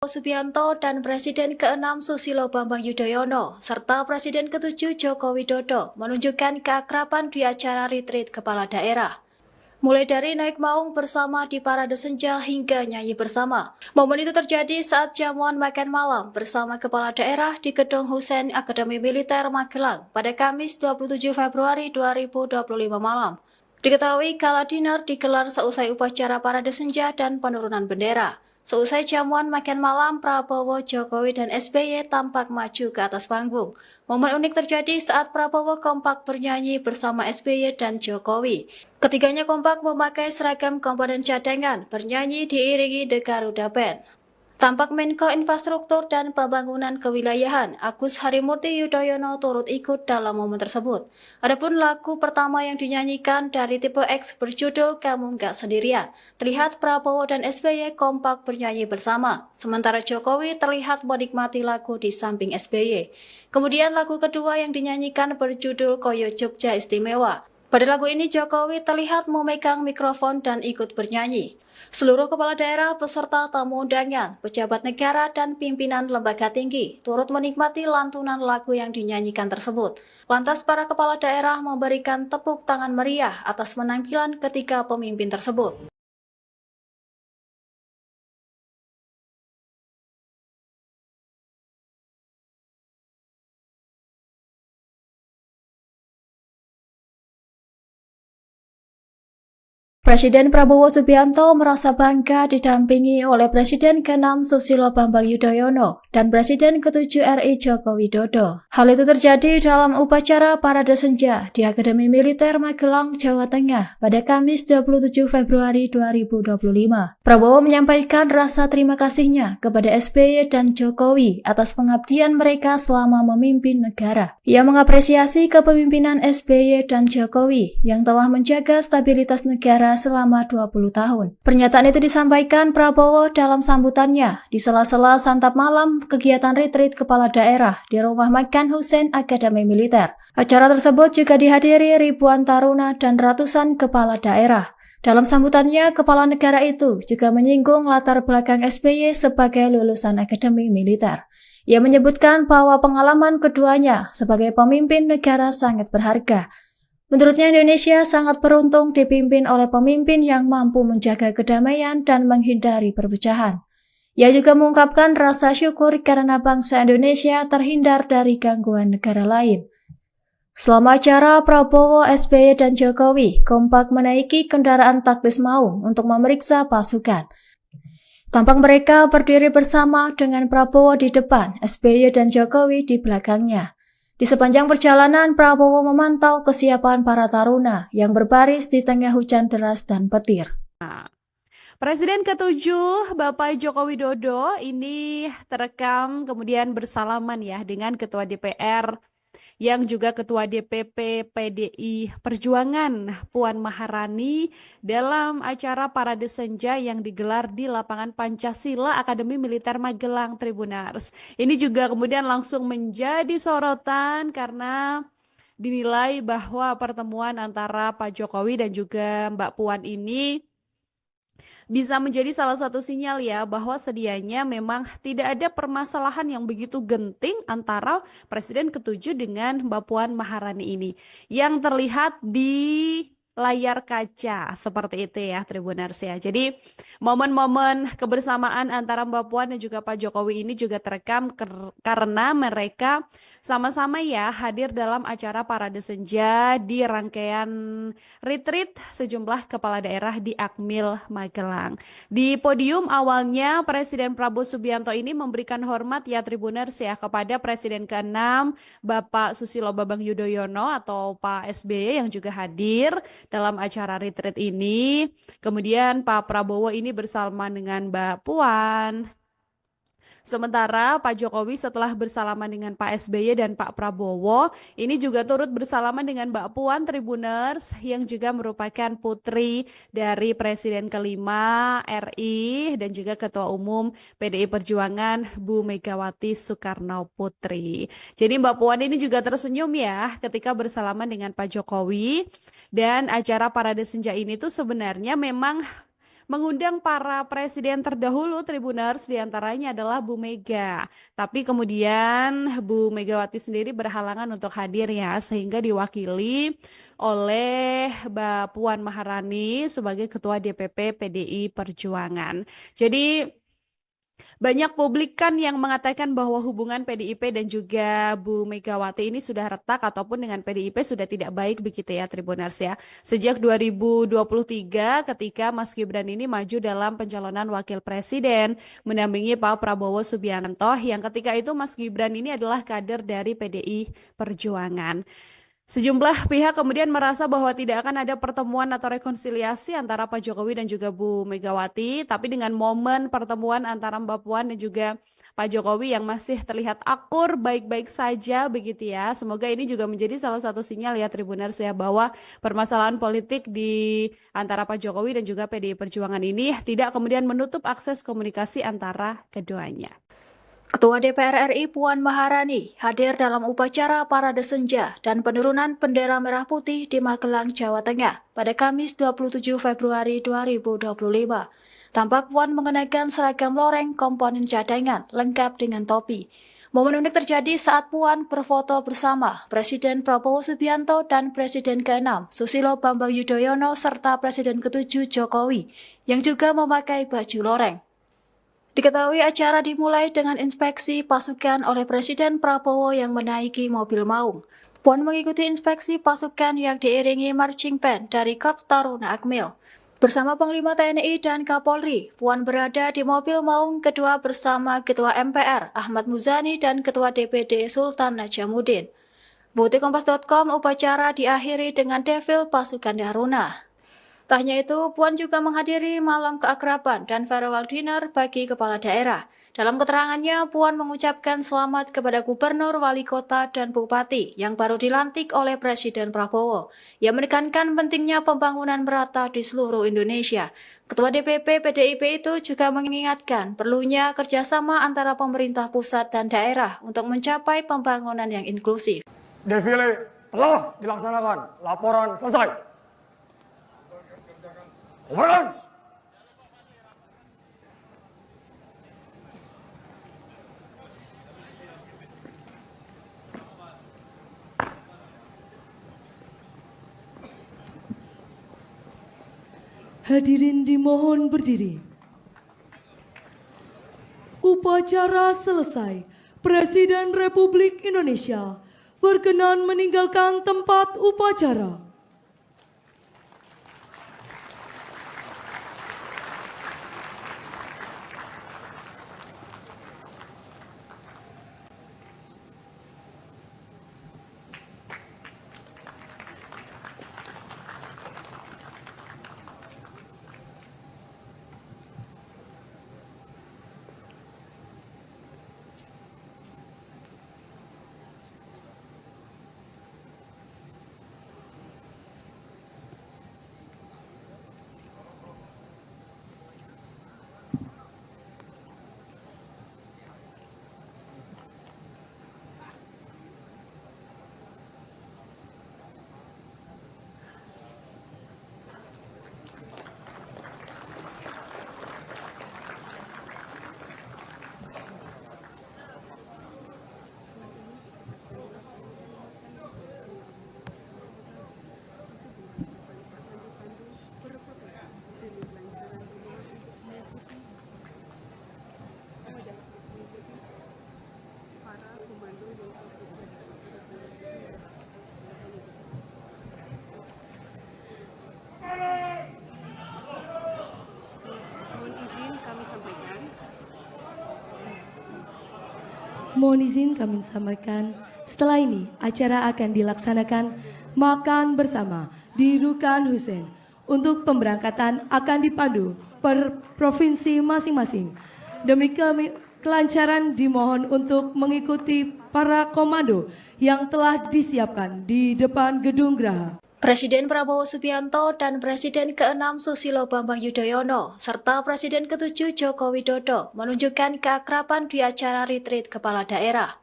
Subianto dan Presiden ke-6 Susilo Bambang Yudhoyono serta Presiden ke-7 Joko Widodo menunjukkan keakraban di acara retreat kepala daerah. Mulai dari naik maung bersama di parade senja hingga nyanyi bersama. Momen itu terjadi saat jamuan makan malam bersama kepala daerah di Gedung Hussein Akademi Militer Magelang pada Kamis 27 Februari 2025 malam. Diketahui gala dinner digelar seusai upacara parade senja dan penurunan bendera. Seusai jamuan makan malam, Prabowo, Jokowi, dan SBY tampak maju ke atas panggung. Momen unik terjadi saat Prabowo kompak bernyanyi bersama SBY dan Jokowi. Ketiganya kompak memakai seragam komponen cadangan, bernyanyi diiringi The Garuda Band. Tampak Menko Infrastruktur dan Pembangunan Kewilayahan Agus Harimurti Yudhoyono turut ikut dalam momen tersebut. Adapun lagu pertama yang dinyanyikan dari tipe X berjudul Kamu Nggak Sendirian. Terlihat Prabowo dan SBY kompak bernyanyi bersama, sementara Jokowi terlihat menikmati lagu di samping SBY. Kemudian lagu kedua yang dinyanyikan berjudul Koyo Jogja Istimewa. Pada lagu ini Jokowi terlihat memegang mikrofon dan ikut bernyanyi. Seluruh kepala daerah, peserta tamu undangan, pejabat negara, dan pimpinan lembaga tinggi turut menikmati lantunan lagu yang dinyanyikan tersebut. Lantas para kepala daerah memberikan tepuk tangan meriah atas penampilan ketiga pemimpin tersebut. Presiden Prabowo Subianto merasa bangga didampingi oleh Presiden ke-6 Susilo Bambang Yudhoyono dan Presiden ke-7 RI Joko Widodo. Hal itu terjadi dalam upacara parade senja di Akademi Militer Magelang, Jawa Tengah pada Kamis 27 Februari 2025. Prabowo menyampaikan rasa terima kasihnya kepada SBY dan Jokowi atas pengabdian mereka selama memimpin negara. Ia mengapresiasi kepemimpinan SBY dan Jokowi yang telah menjaga stabilitas negara selama 20 tahun. Pernyataan itu disampaikan Prabowo dalam sambutannya di sela-sela santap malam kegiatan retreat kepala daerah di Rumah Makan Hussein Akademi Militer. Acara tersebut juga dihadiri ribuan taruna dan ratusan kepala daerah. Dalam sambutannya, kepala negara itu juga menyinggung latar belakang SBY sebagai lulusan Akademi Militer. Ia menyebutkan bahwa pengalaman keduanya sebagai pemimpin negara sangat berharga. Menurutnya Indonesia sangat beruntung dipimpin oleh pemimpin yang mampu menjaga kedamaian dan menghindari perpecahan. Ia juga mengungkapkan rasa syukur karena bangsa Indonesia terhindar dari gangguan negara lain. Selama acara, Prabowo, SBY, dan Jokowi kompak menaiki kendaraan taktis maung untuk memeriksa pasukan. Tampak mereka berdiri bersama dengan Prabowo di depan, SBY dan Jokowi di belakangnya. Di sepanjang perjalanan, Prabowo memantau kesiapan para taruna yang berbaris di tengah hujan deras dan petir. Presiden ke-7 Bapak Joko Widodo ini terekam kemudian bersalaman ya dengan Ketua DPR yang juga Ketua DPP PDI Perjuangan Puan Maharani dalam acara parade senja yang digelar di lapangan Pancasila Akademi Militer Magelang, Tribunars. Ini juga kemudian langsung menjadi sorotan karena dinilai bahwa pertemuan antara Pak Jokowi dan juga Mbak Puan ini bisa menjadi salah satu sinyal ya bahwa sedianya memang tidak ada permasalahan yang begitu genting antara Presiden ke-7 dengan Mbak Puan Maharani ini. Yang terlihat di layar kaca seperti itu ya Tribuners ya. Jadi momen-momen kebersamaan antara Mbak Puan dan juga Pak Jokowi ini juga terekam karena mereka sama-sama ya hadir dalam acara parade senja di rangkaian retreat sejumlah kepala daerah di Akmil Magelang. Di podium awalnya Presiden Prabowo Subianto ini memberikan hormat ya Tribuners ya kepada Presiden ke-6 Bapak Susilo Bambang Yudhoyono atau Pak SBY yang juga hadir dalam acara retreat ini. Kemudian Pak Prabowo ini bersalaman dengan Mbak Puan. Sementara Pak Jokowi setelah bersalaman dengan Pak SBY dan Pak Prabowo, ini juga turut bersalaman dengan Mbak Puan Tribuners yang juga merupakan putri dari Presiden kelima RI dan juga Ketua Umum PDI Perjuangan Bu Megawati Soekarno Putri. Jadi Mbak Puan ini juga tersenyum ya ketika bersalaman dengan Pak Jokowi dan acara parade senja ini tuh sebenarnya memang mengundang para presiden terdahulu Tribuners, diantaranya adalah Bu Mega. Tapi kemudian Bu Megawati sendiri berhalangan untuk hadir ya, sehingga diwakili oleh Mbak Puan Maharani sebagai Ketua DPP PDI Perjuangan. Jadi banyak publik kan yang mengatakan bahwa hubungan PDIP dan juga Bu Megawati ini sudah retak ataupun dengan PDIP sudah tidak baik begitu ya Tribuners ya. Sejak 2023 ketika Mas Gibran ini maju dalam pencalonan wakil presiden mendampingi Pak Prabowo Subianto yang ketika itu Mas Gibran ini adalah kader dari PDI Perjuangan. Sejumlah pihak kemudian merasa bahwa tidak akan ada pertemuan atau rekonsiliasi antara Pak Jokowi dan juga Bu Megawati, tapi dengan momen pertemuan antara Mbak Puan dan juga Pak Jokowi yang masih terlihat akur baik-baik saja begitu ya. Semoga ini juga menjadi salah satu sinyal ya Tribuners ya bahwa permasalahan politik di antara Pak Jokowi dan juga PDI Perjuangan ini tidak kemudian menutup akses komunikasi antara keduanya. Ketua DPR RI Puan Maharani hadir dalam upacara Parade Senja dan penurunan bendera merah putih di Magelang, Jawa Tengah pada Kamis 27 Februari 2025. Tampak Puan mengenakan seragam loreng komponen cadangan lengkap dengan topi. Momen unik terjadi saat Puan berfoto bersama Presiden Prabowo Subianto dan Presiden ke-6 Susilo Bambang Yudhoyono serta Presiden ke-7 Jokowi yang juga memakai baju loreng. Diketahui acara dimulai dengan inspeksi pasukan oleh Presiden Prabowo yang menaiki mobil maung. Puan mengikuti inspeksi pasukan yang diiringi marching band dari Korps Taruna Akmil. Bersama Panglima TNI dan Kapolri, Puan berada di mobil maung kedua bersama Ketua MPR Ahmad Muzani dan Ketua DPD Sultan Najamuddin. Buktikompas.com upacara diakhiri dengan defil pasukan Taruna. Tak hanya itu, Puan juga menghadiri malam keakraban dan farewell dinner bagi kepala daerah. Dalam keterangannya, Puan mengucapkan selamat kepada gubernur, wali kota, dan bupati yang baru dilantik oleh Presiden Prabowo. Ia menekankan pentingnya pembangunan merata di seluruh Indonesia. Ketua DPP PDIP itu juga mengingatkan perlunya kerjasama antara pemerintah pusat dan daerah untuk mencapai pembangunan yang inklusif. Defile telah dilaksanakan. Laporan selesai. Komandan. Hadirin dimohon berdiri. Upacara selesai. Presiden Republik Indonesia berkenan meninggalkan tempat upacara. Mohon izin kami sampaikan, setelah ini acara akan dilaksanakan makan bersama di Rukan Hussein. Untuk pemberangkatan akan dipandu per provinsi masing-masing. Demi kelancaran dimohon untuk mengikuti para komando yang telah disiapkan di depan Gedung Geraha. Presiden Prabowo Subianto dan Presiden ke-6 Susilo Bambang Yudhoyono serta Presiden ke-7 Joko Widodo menunjukkan keakraban di acara retreat kepala daerah.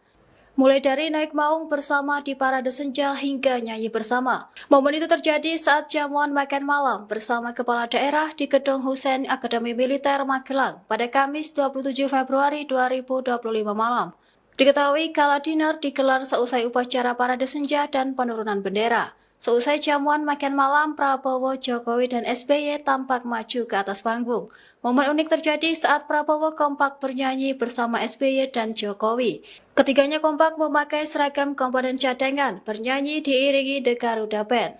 mulai dari naik maung bersama di parade senja hingga nyanyi bersama. Momen itu terjadi saat jamuan makan malam bersama kepala daerah di Gedung Hussein Akademi Militer Magelang pada Kamis 27 Februari 2025 malam. Diketahui gala dinner digelar seusai upacara parade senja dan penurunan bendera. Seusai jamuan makan malam, Prabowo, Jokowi, dan SBY tampak maju ke atas panggung. Momen unik terjadi saat Prabowo kompak bernyanyi bersama SBY dan Jokowi. Ketiganya kompak memakai seragam komponen cadangan, bernyanyi diiringi The Garuda Band.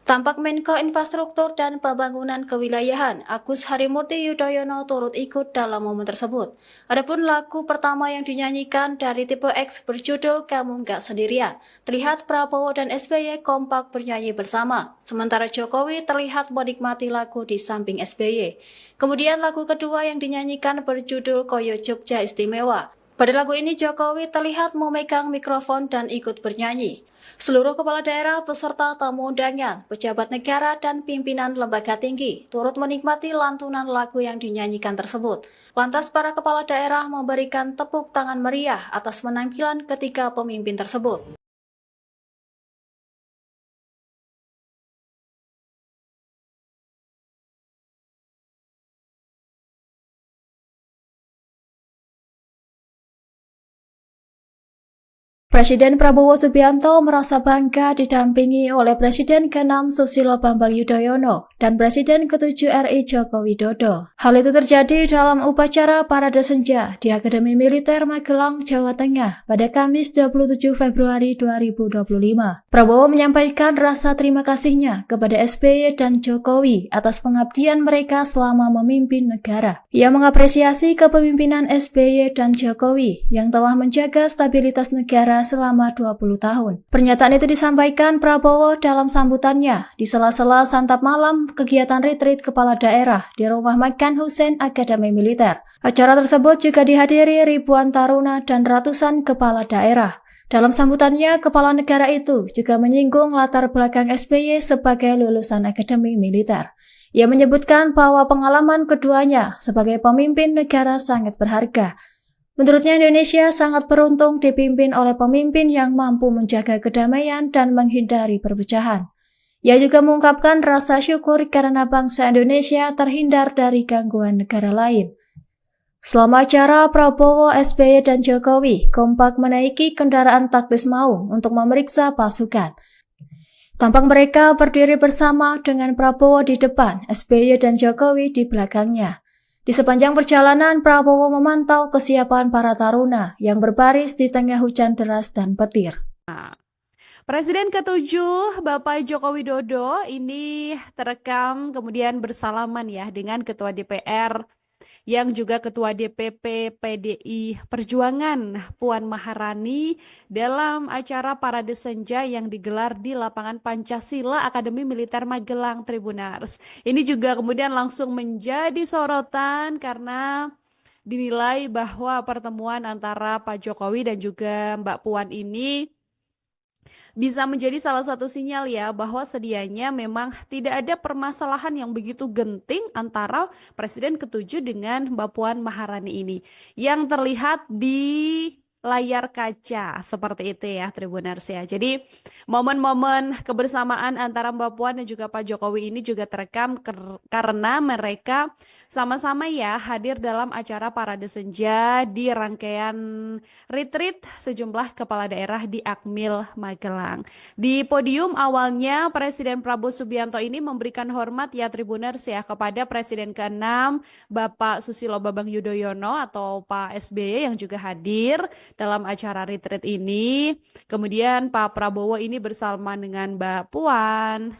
Tampak Menko Infrastruktur dan Pembangunan Kewilayahan Agus Harimurti Yudhoyono turut ikut dalam momen tersebut. Adapun lagu pertama yang dinyanyikan dari tipe X berjudul Kamu Nggak Sendirian. Terlihat Prabowo dan SBY kompak bernyanyi bersama, sementara Jokowi terlihat menikmati lagu di samping SBY. Kemudian lagu kedua yang dinyanyikan berjudul Koyo Jogja Istimewa. Pada lagu ini Jokowi terlihat memegang mikrofon dan ikut bernyanyi. Seluruh kepala daerah, peserta tamu undangan, pejabat negara, dan pimpinan lembaga tinggi turut menikmati lantunan lagu yang dinyanyikan tersebut. Lantas para kepala daerah memberikan tepuk tangan meriah atas penampilan ketiga pemimpin tersebut. Presiden Prabowo Subianto merasa bangga didampingi oleh Presiden ke-6 Susilo Bambang Yudhoyono dan Presiden ke-7 RI Joko Widodo. Hal itu terjadi dalam upacara parade senja di Akademi Militer Magelang, Jawa Tengah pada Kamis 27 Februari 2025. Prabowo menyampaikan rasa terima kasihnya kepada SBY dan Jokowi atas pengabdian mereka selama memimpin negara. Ia mengapresiasi kepemimpinan SBY dan Jokowi yang telah menjaga stabilitas negara selama 20 tahun. Pernyataan itu disampaikan Prabowo dalam sambutannya di sela-sela santap malam kegiatan retreat kepala daerah di Rumah Makan Hussein Akademi Militer. Acara tersebut juga dihadiri ribuan taruna dan ratusan kepala daerah. Dalam sambutannya, kepala negara itu juga menyinggung latar belakang SBY sebagai lulusan Akademi Militer. Ia menyebutkan bahwa pengalaman keduanya sebagai pemimpin negara sangat berharga. Menurutnya Indonesia sangat beruntung dipimpin oleh pemimpin yang mampu menjaga kedamaian dan menghindari perpecahan. Ia juga mengungkapkan rasa syukur karena bangsa Indonesia terhindar dari gangguan negara lain. Selama acara, Prabowo, SBY, dan Jokowi kompak menaiki kendaraan taktis maung untuk memeriksa pasukan. Tampak mereka berdiri bersama dengan Prabowo di depan, SBY dan Jokowi di belakangnya. Di sepanjang perjalanan, Prabowo memantau kesiapan para taruna yang berbaris di tengah hujan deras dan petir. Presiden ke-7 Bapak Joko Widodo ini terekam kemudian bersalaman ya dengan Ketua DPR yang juga Ketua DPP PDI Perjuangan Puan Maharani dalam acara parade senja yang digelar di lapangan Pancasila Akademi Militer Magelang, Tribunars. Ini juga kemudian langsung menjadi sorotan karena dinilai bahwa pertemuan antara Pak Jokowi dan juga Mbak Puan ini bisa menjadi salah satu sinyal ya bahwa sedianya memang tidak ada permasalahan yang begitu genting antara Presiden ke-7 dengan Mbak Puan Maharani ini yang terlihat di layar kaca seperti itu ya Tribuners ya. Jadi momen-momen kebersamaan antara Mbak Puan dan juga Pak Jokowi ini juga terekam karena mereka sama-sama ya hadir dalam acara parade senja di rangkaian retreat sejumlah kepala daerah di Akmil Magelang. Di podium awalnya Presiden Prabowo Subianto ini memberikan hormat ya Tribuners ya kepada Presiden ke-6 Bapak Susilo Bambang Yudhoyono atau Pak SBY yang juga hadir dalam acara retreat ini. Kemudian Pak Prabowo ini bersalaman dengan Mbak Puan.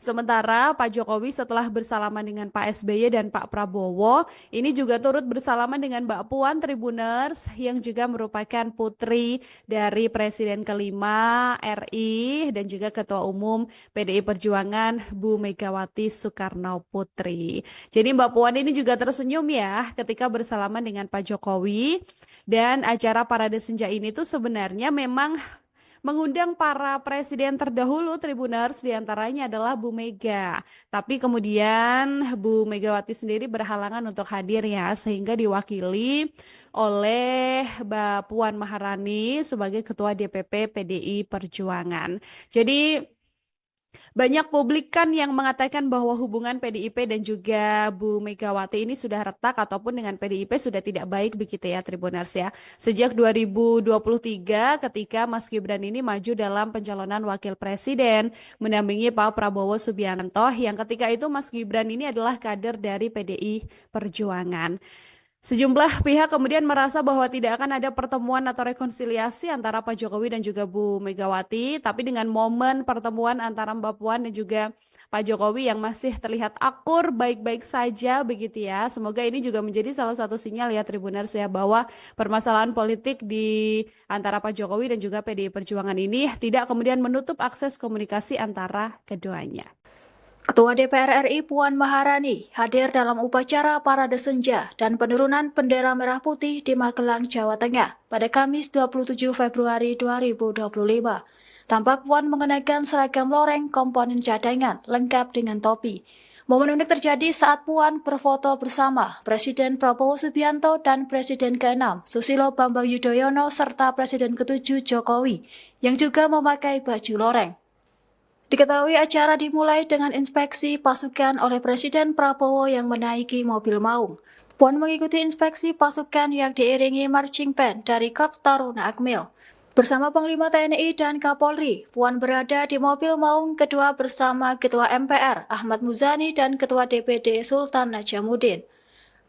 Sementara Pak Jokowi setelah bersalaman dengan Pak SBY dan Pak Prabowo, ini juga turut bersalaman dengan Mbak Puan Tribuners yang juga merupakan putri dari Presiden kelima RI dan juga Ketua Umum PDI Perjuangan Bu Megawati Soekarno Putri. Jadi Mbak Puan ini juga tersenyum ya ketika bersalaman dengan Pak Jokowi dan acara parade senja ini tuh sebenarnya memang mengundang para presiden terdahulu Tribuners, diantaranya adalah Bu Mega. Tapi kemudian Bu Megawati sendiri berhalangan untuk hadir ya, sehingga diwakili oleh Mbak Puan Maharani sebagai Ketua DPP PDI Perjuangan. Jadi banyak publik kan yang mengatakan bahwa hubungan PDIP dan juga Bu Megawati ini sudah retak ataupun dengan PDIP sudah tidak baik begitu ya Tribuners ya. Sejak 2023 ketika Mas Gibran ini maju dalam pencalonan wakil presiden mendampingi Pak Prabowo Subianto yang ketika itu Mas Gibran ini adalah kader dari PDI Perjuangan. Sejumlah pihak kemudian merasa bahwa tidak akan ada pertemuan atau rekonsiliasi antara Pak Jokowi dan juga Bu Megawati, tapi dengan momen pertemuan antara Mbak Puan dan juga Pak Jokowi yang masih terlihat akur baik-baik saja begitu ya. Semoga ini juga menjadi salah satu sinyal ya Tribuners ya bahwa permasalahan politik di antara Pak Jokowi dan juga PDI Perjuangan ini tidak kemudian menutup akses komunikasi antara keduanya. Ketua DPR RI Puan Maharani hadir dalam upacara Parade Senja dan penurunan bendera merah putih di Magelang, Jawa Tengah pada Kamis 27 Februari 2025. Tampak Puan mengenakan seragam loreng komponen cadangan lengkap dengan topi. Momen unik terjadi saat Puan berfoto bersama Presiden Prabowo Subianto dan Presiden ke-6 Susilo Bambang Yudhoyono serta Presiden ke-7 Jokowi yang juga memakai baju loreng. Diketahui acara dimulai dengan inspeksi pasukan oleh Presiden Prabowo yang menaiki mobil maung. Puan mengikuti inspeksi pasukan yang diiringi marching band dari Korps Taruna Akmil. Bersama Panglima TNI dan Kapolri, Puan berada di mobil maung kedua bersama Ketua MPR Ahmad Muzani dan Ketua DPD Sultan Najamuddin.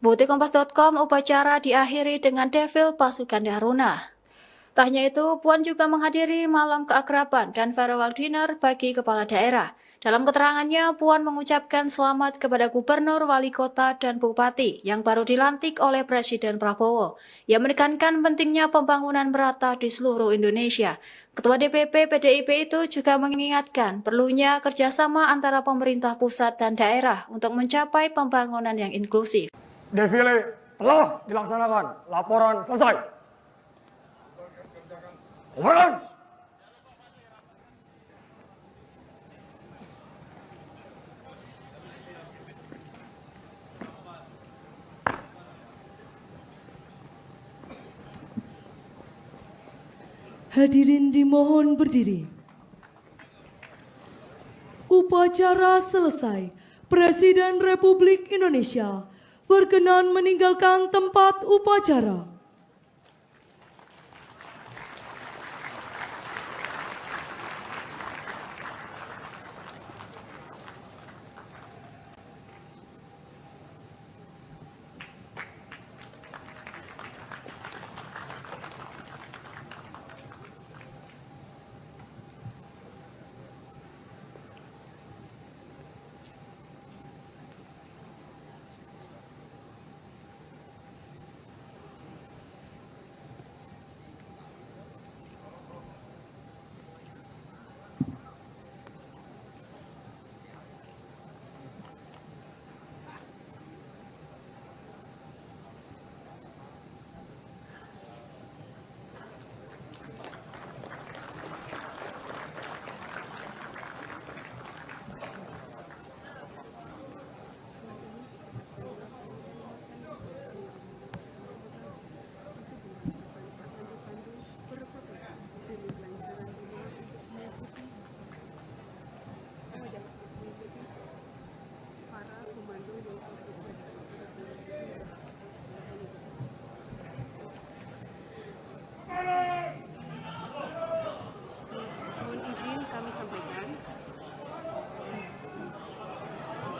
Bukti Kompas.com upacara diakhiri dengan defil pasukan Taruna. Tak hanya itu, Puan juga menghadiri malam keakraban dan farewell dinner bagi kepala daerah. Dalam keterangannya, Puan mengucapkan selamat kepada gubernur, wali kota, dan bupati yang baru dilantik oleh Presiden Prabowo. Ia menekankan pentingnya pembangunan merata di seluruh Indonesia. Ketua DPP PDIP itu juga mengingatkan perlunya kerjasama antara pemerintah pusat dan daerah untuk mencapai pembangunan yang inklusif. Defile telah dilaksanakan. Laporan selesai. Komandan. Hadirin dimohon berdiri. Upacara selesai. Presiden Republik Indonesia berkenan meninggalkan tempat upacara.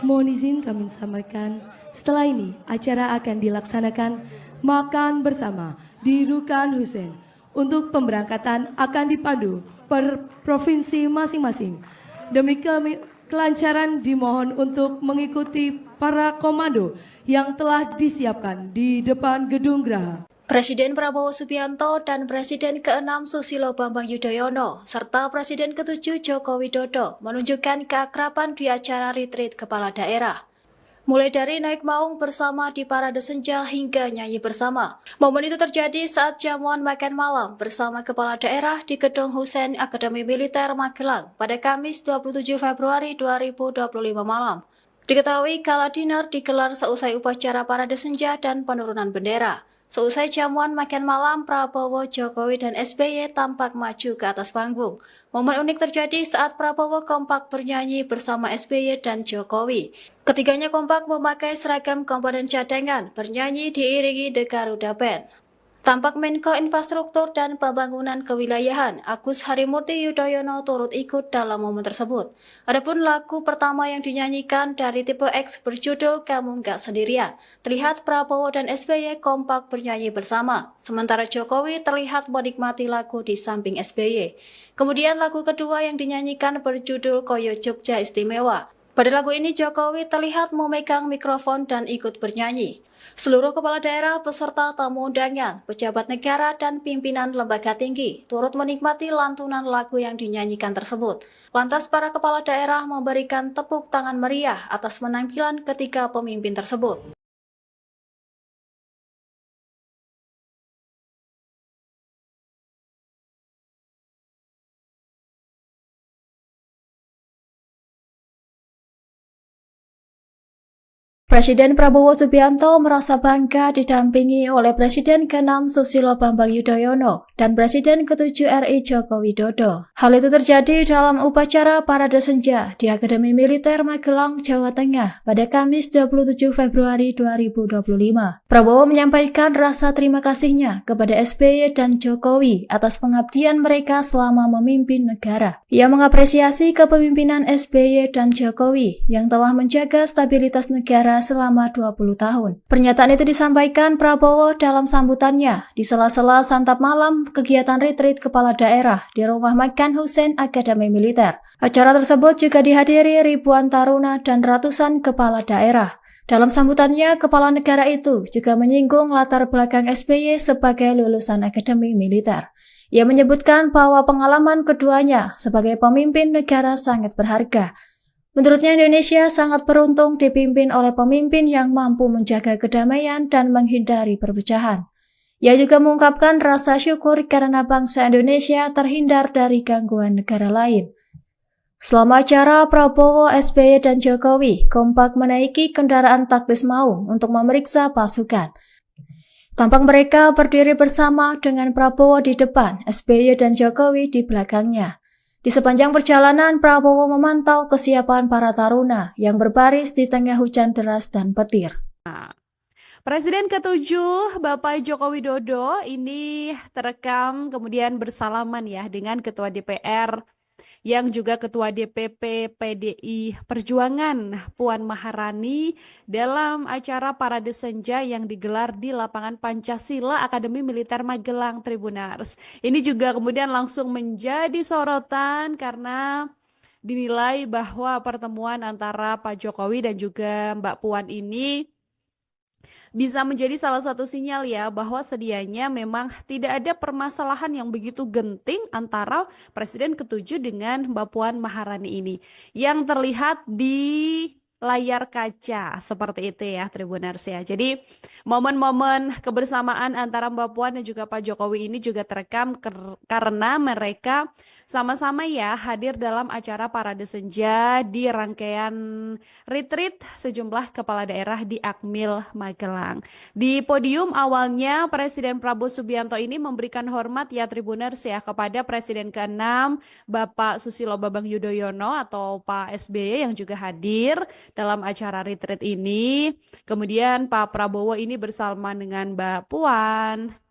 Mohon izin kami sampaikan, setelah ini acara akan dilaksanakan makan bersama di Rukan Hussein. Untuk pemberangkatan akan dipandu per provinsi masing-masing. Demi kelancaran dimohon untuk mengikuti para komando yang telah disiapkan di depan Gedung Geraha. Presiden Prabowo Subianto dan Presiden ke-6 Susilo Bambang Yudhoyono serta Presiden ke-7 Joko Widodo menunjukkan keakraban di acara retreat kepala daerah. Mulai dari naik maung bersama di parade senja hingga nyanyi bersama. Momen itu terjadi saat jamuan makan malam bersama kepala daerah di Gedung Hussein Akademi Militer Magelang pada Kamis 27 Februari 2025 malam. Diketahui gala dinner digelar seusai upacara parade senja dan penurunan bendera. Seusai jamuan makan malam, Prabowo, Jokowi, dan SBY tampak maju ke atas panggung. Momen unik terjadi saat Prabowo kompak bernyanyi bersama SBY dan Jokowi. Ketiganya kompak memakai seragam komponen cadangan, bernyanyi diiringi The Garuda Band. Tampak Menko Infrastruktur dan Pembangunan Kewilayahan Agus Harimurti Yudhoyono turut ikut dalam momen tersebut. Adapun lagu pertama yang dinyanyikan dari tipe X berjudul Kamu Nggak Sendirian. Terlihat Prabowo dan SBY kompak bernyanyi bersama, sementara Jokowi terlihat menikmati lagu di samping SBY. Kemudian lagu kedua yang dinyanyikan berjudul Koyo Jogja Istimewa. Pada lagu ini Jokowi terlihat memegang mikrofon dan ikut bernyanyi. Seluruh kepala daerah, peserta tamu undangan, pejabat negara, dan pimpinan lembaga tinggi turut menikmati lantunan lagu yang dinyanyikan tersebut. Lantas para kepala daerah memberikan tepuk tangan meriah atas penampilan ketiga pemimpin tersebut. Presiden Prabowo Subianto merasa bangga didampingi oleh Presiden ke-6 Susilo Bambang Yudhoyono dan Presiden ke-7 RI Joko Widodo. Hal itu terjadi dalam upacara parade senja di Akademi Militer Magelang, Jawa Tengah pada Kamis 27 Februari 2025. Prabowo menyampaikan rasa terima kasihnya kepada SBY dan Jokowi atas pengabdian mereka selama memimpin negara. Ia mengapresiasi kepemimpinan SBY dan Jokowi yang telah menjaga stabilitas negara selama 20 tahun. Pernyataan itu disampaikan Prabowo dalam sambutannya di sela-sela santap malam kegiatan retreat kepala daerah di Rumah Makan Hussein Akademi Militer. Acara tersebut juga dihadiri ribuan taruna dan ratusan kepala daerah. Dalam sambutannya, kepala negara itu juga menyinggung latar belakang SBY sebagai lulusan Akademi Militer. Ia menyebutkan bahwa pengalaman keduanya sebagai pemimpin negara sangat berharga. Menurutnya Indonesia sangat beruntung dipimpin oleh pemimpin yang mampu menjaga kedamaian dan menghindari perpecahan. Ia juga mengungkapkan rasa syukur karena bangsa Indonesia terhindar dari gangguan negara lain. Selama acara, Prabowo, SBY, dan Jokowi kompak menaiki kendaraan taktis maung untuk memeriksa pasukan. Tampak mereka berdiri bersama dengan Prabowo di depan, SBY dan Jokowi di belakangnya. Di sepanjang perjalanan, Prabowo memantau kesiapan para taruna yang berbaris di tengah hujan deras dan petir. Presiden ke-7 Bapak Joko Widodo ini terekam kemudian bersalaman ya dengan Ketua DPR yang juga Ketua DPP PDI Perjuangan Puan Maharani dalam acara parade senja yang digelar di lapangan Pancasila Akademi Militer Magelang, Tribunars. Ini juga kemudian langsung menjadi sorotan karena dinilai bahwa pertemuan antara Pak Jokowi dan juga Mbak Puan ini bisa menjadi salah satu sinyal ya bahwa sedianya memang tidak ada permasalahan yang begitu genting antara Presiden ke-7 dengan Mbak Puan Maharani ini yang terlihat di layar kaca seperti itu ya Tribuners ya. Jadi momen-momen kebersamaan antara Mbak Puan dan juga Pak Jokowi ini juga terekam karena mereka sama-sama ya hadir dalam acara parade senja di rangkaian retreat sejumlah kepala daerah di Akmil Magelang. Di podium awalnya Presiden Prabowo Subianto ini memberikan hormat ya Tribuners ya kepada Presiden ke-6 Bapak Susilo Bambang Yudhoyono atau Pak SBY yang juga hadir dalam acara retreat ini. Kemudian Pak Prabowo ini bersalaman dengan Mbak Puan.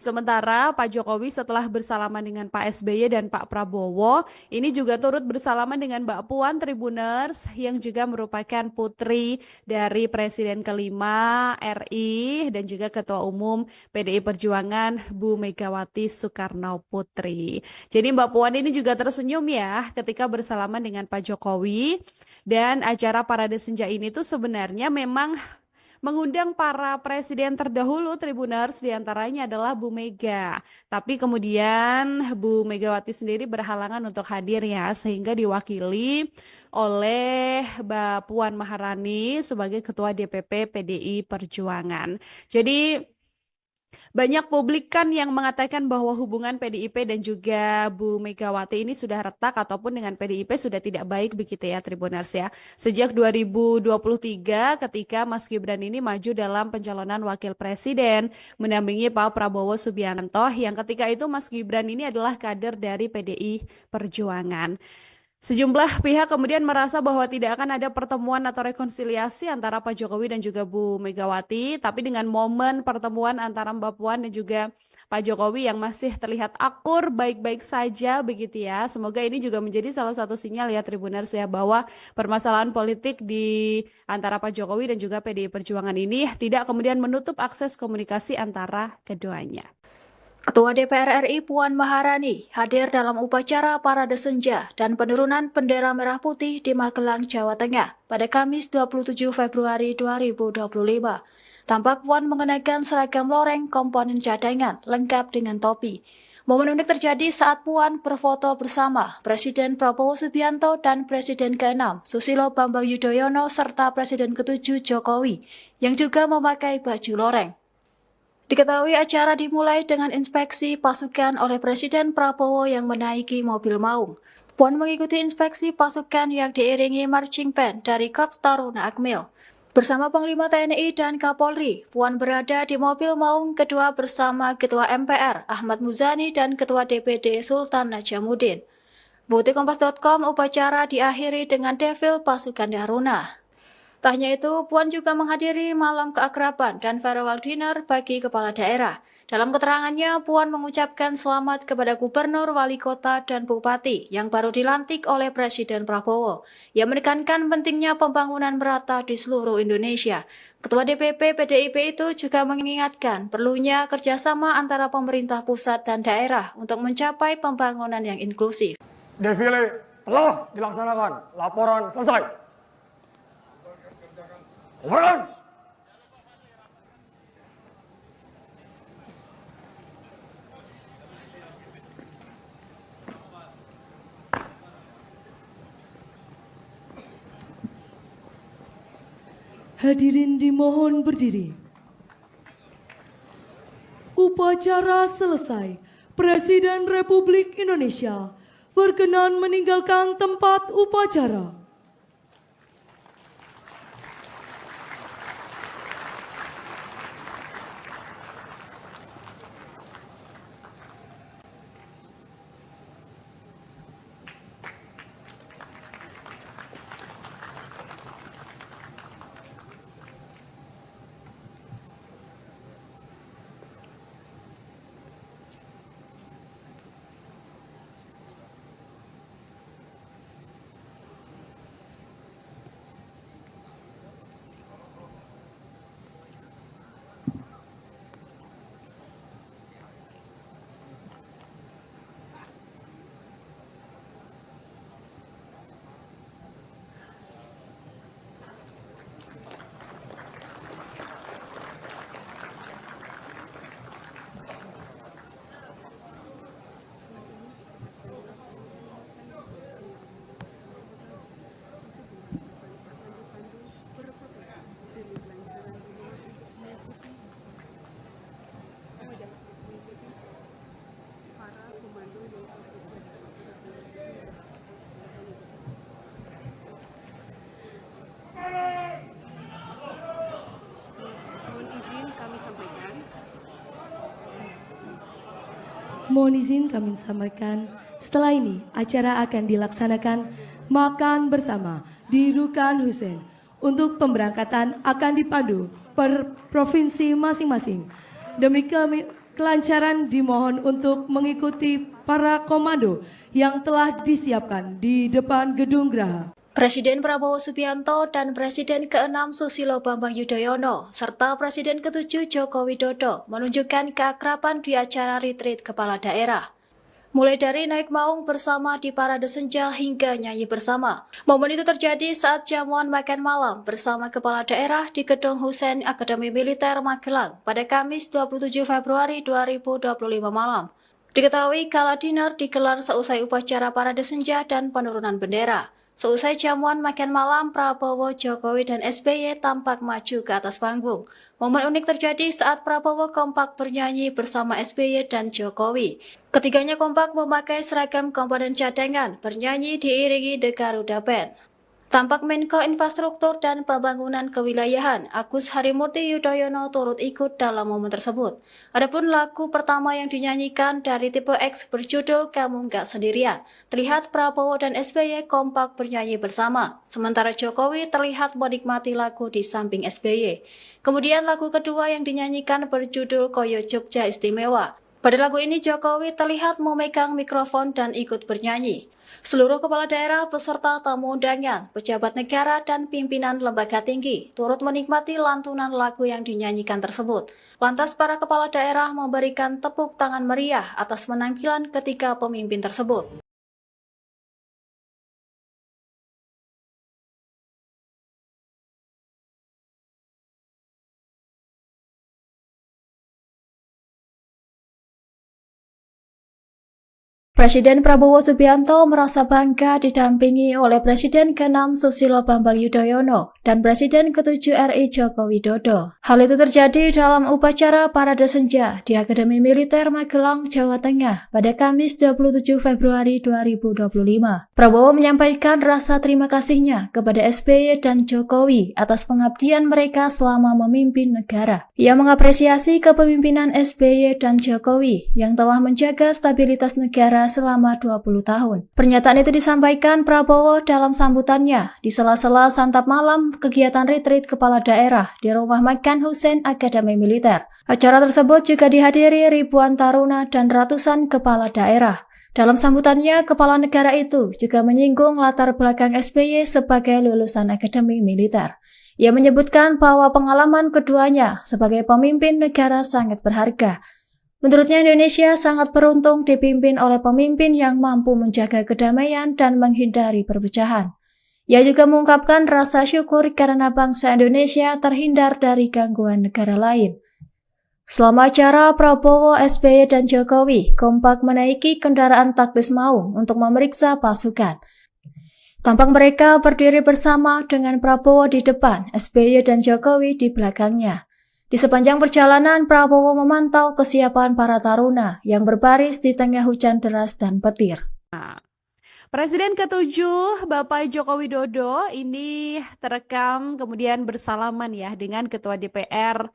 Sementara Pak Jokowi setelah bersalaman dengan Pak SBY dan Pak Prabowo, ini juga turut bersalaman dengan Mbak Puan Tribuners yang juga merupakan putri dari Presiden kelima RI dan juga Ketua Umum PDI Perjuangan Bu Megawati Soekarno Putri. Jadi Mbak Puan ini juga tersenyum ya ketika bersalaman dengan Pak Jokowi dan acara parade senja ini tuh sebenarnya memang mengundang para presiden terdahulu Tribuners, diantaranya adalah Bu Mega. Tapi kemudian Bu Megawati sendiri berhalangan untuk hadir ya, sehingga diwakili oleh Mbak Puan Maharani sebagai Ketua DPP PDI Perjuangan. Jadi banyak publik kan yang mengatakan bahwa hubungan PDIP dan juga Bu Megawati ini sudah retak ataupun dengan PDIP sudah tidak baik begitu ya Tribuners ya. Sejak 2023 ketika Mas Gibran ini maju dalam pencalonan wakil presiden mendampingi Pak Prabowo Subianto yang ketika itu Mas Gibran ini adalah kader dari PDI Perjuangan. Sejumlah pihak kemudian merasa bahwa tidak akan ada pertemuan atau rekonsiliasi antara Pak Jokowi dan juga Bu Megawati, tapi dengan momen pertemuan antara Mbak Puan dan juga Pak Jokowi yang masih terlihat akur baik-baik saja begitu ya. Semoga ini juga menjadi salah satu sinyal ya Tribuners ya bahwa permasalahan politik di antara Pak Jokowi dan juga PDI Perjuangan ini tidak kemudian menutup akses komunikasi antara keduanya. Ketua DPR RI Puan Maharani hadir dalam upacara Parade Senja dan penurunan bendera merah putih di Magelang, Jawa Tengah pada Kamis 27 Februari 2025. Tampak Puan mengenakan seragam loreng komponen cadangan lengkap dengan topi. Momen unik terjadi saat Puan berfoto bersama Presiden Prabowo Subianto dan Presiden ke-6 Susilo Bambang Yudhoyono serta Presiden ke-7 Jokowi yang juga memakai baju loreng. Diketahui acara dimulai dengan inspeksi pasukan oleh Presiden Prabowo yang menaiki mobil maung. Puan mengikuti inspeksi pasukan yang diiringi marching band dari Korps Taruna Akmil. Bersama Panglima TNI dan Kapolri, Puan berada di mobil maung kedua bersama Ketua MPR Ahmad Muzani dan Ketua DPD Sultan Najamuddin. Bukti Kompas.com upacara diakhiri dengan defil pasukan Taruna. Tak hanya itu, Puan juga menghadiri malam keakraban dan farewell dinner bagi kepala daerah. Dalam keterangannya, Puan mengucapkan selamat kepada gubernur, wali kota, dan bupati yang baru dilantik oleh Presiden Prabowo. Ia menekankan pentingnya pembangunan merata di seluruh Indonesia. Ketua DPP PDIP itu juga mengingatkan perlunya kerjasama antara pemerintah pusat dan daerah untuk mencapai pembangunan yang inklusif. Defile telah dilaksanakan. Laporan selesai. Laporan. Hadirin dimohon berdiri. Upacara selesai. Presiden Republik Indonesia berkenan meninggalkan tempat upacara. Mohon izin kami sampaikan, setelah ini acara akan dilaksanakan makan bersama di Rukan Hussein. Untuk pemberangkatan akan dipandu per provinsi masing-masing. Demi kelancaran dimohon untuk mengikuti para komando yang telah disiapkan di depan Gedung Graha. Presiden Prabowo Subianto dan Presiden ke-6 Susilo Bambang Yudhoyono serta Presiden ke-7 Joko Widodo menunjukkan keakraban di acara retreat kepala daerah. Mulai dari naik maung bersama di parade senja hingga nyanyi bersama. Momen itu terjadi saat jamuan makan malam bersama kepala daerah di Gedung Hussein Akademi Militer Magelang pada Kamis 27 Februari 2025 malam. Diketahui gala dinner digelar seusai upacara parade senja dan penurunan bendera. Seusai jamuan makan malam, Prabowo, Jokowi, dan SBY tampak maju ke atas panggung. Momen unik terjadi saat Prabowo kompak bernyanyi bersama SBY dan Jokowi. Ketiganya kompak memakai seragam komponen cadangan, bernyanyi diiringi The Garuda Band. Tampak Menko Infrastruktur dan Pembangunan Kewilayahan Agus Harimurti Yudhoyono turut ikut dalam momen tersebut. Adapun lagu pertama yang dinyanyikan dari tipe X berjudul Kamu Nggak Sendirian. Terlihat Prabowo dan SBY kompak bernyanyi bersama, sementara Jokowi terlihat menikmati lagu di samping SBY. Kemudian lagu kedua yang dinyanyikan berjudul Koyo Jogja Istimewa. Pada lagu ini Jokowi terlihat memegang mikrofon dan ikut bernyanyi. Seluruh kepala daerah beserta tamu undangan, pejabat negara, dan pimpinan lembaga tinggi turut menikmati lantunan lagu yang dinyanyikan tersebut. Lantas para kepala daerah memberikan tepuk tangan meriah atas penampilan ketiga pemimpin tersebut. Presiden Prabowo Subianto merasa bangga didampingi oleh Presiden ke-6 Susilo Bambang Yudhoyono dan Presiden ke-7 RI Joko Widodo. Hal itu terjadi dalam upacara parade senja di Akademi Militer Magelang, Jawa Tengah pada Kamis 27 Februari 2025. Prabowo menyampaikan rasa terima kasihnya kepada SBY dan Jokowi atas pengabdian mereka selama memimpin negara. Ia mengapresiasi kepemimpinan SBY dan Jokowi yang telah menjaga stabilitas negara selama 20 tahun. Pernyataan itu disampaikan Prabowo dalam sambutannya di sela-sela santap malam kegiatan retreat kepala daerah di Rumah Makan Hussein Akademi Militer. Acara tersebut juga dihadiri ribuan taruna dan ratusan kepala daerah. Dalam sambutannya, kepala negara itu juga menyinggung latar belakang SBY sebagai lulusan Akademi Militer. Ia menyebutkan bahwa pengalaman keduanya sebagai pemimpin negara sangat berharga. Menurutnya Indonesia sangat beruntung dipimpin oleh pemimpin yang mampu menjaga kedamaian dan menghindari perpecahan. Ia juga mengungkapkan rasa syukur karena bangsa Indonesia terhindar dari gangguan negara lain. Selama acara, Prabowo, SBY, dan Jokowi kompak menaiki kendaraan taktis maung untuk memeriksa pasukan. Tampak mereka berdiri bersama dengan Prabowo di depan, SBY dan Jokowi di belakangnya. Di sepanjang perjalanan, Prabowo memantau kesiapan para taruna yang berbaris di tengah hujan deras dan petir. Presiden ke-7 Bapak Joko Widodo ini terekam kemudian bersalaman ya dengan Ketua DPR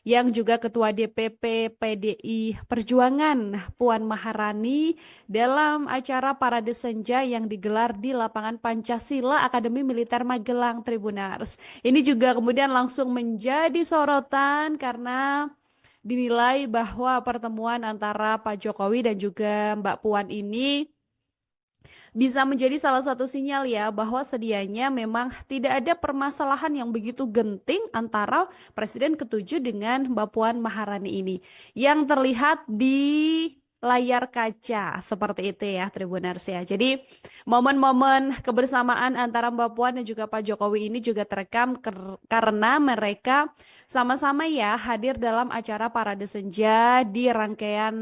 yang juga Ketua DPP PDI Perjuangan Puan Maharani dalam acara parade senja yang digelar di lapangan Pancasila Akademi Militer Magelang, Tribunars. Ini juga kemudian langsung menjadi sorotan karena dinilai bahwa pertemuan antara Pak Jokowi dan juga Mbak Puan ini bisa menjadi salah satu sinyal ya bahwa sedianya memang tidak ada permasalahan yang begitu genting antara Presiden ke-7 dengan Mbak Puan Maharani ini yang terlihat di layar kaca seperti itu ya Tribuners ya. Jadi momen-momen kebersamaan antara Mbak Puan dan juga Pak Jokowi ini juga terekam karena mereka sama-sama ya hadir dalam acara parade senja di rangkaian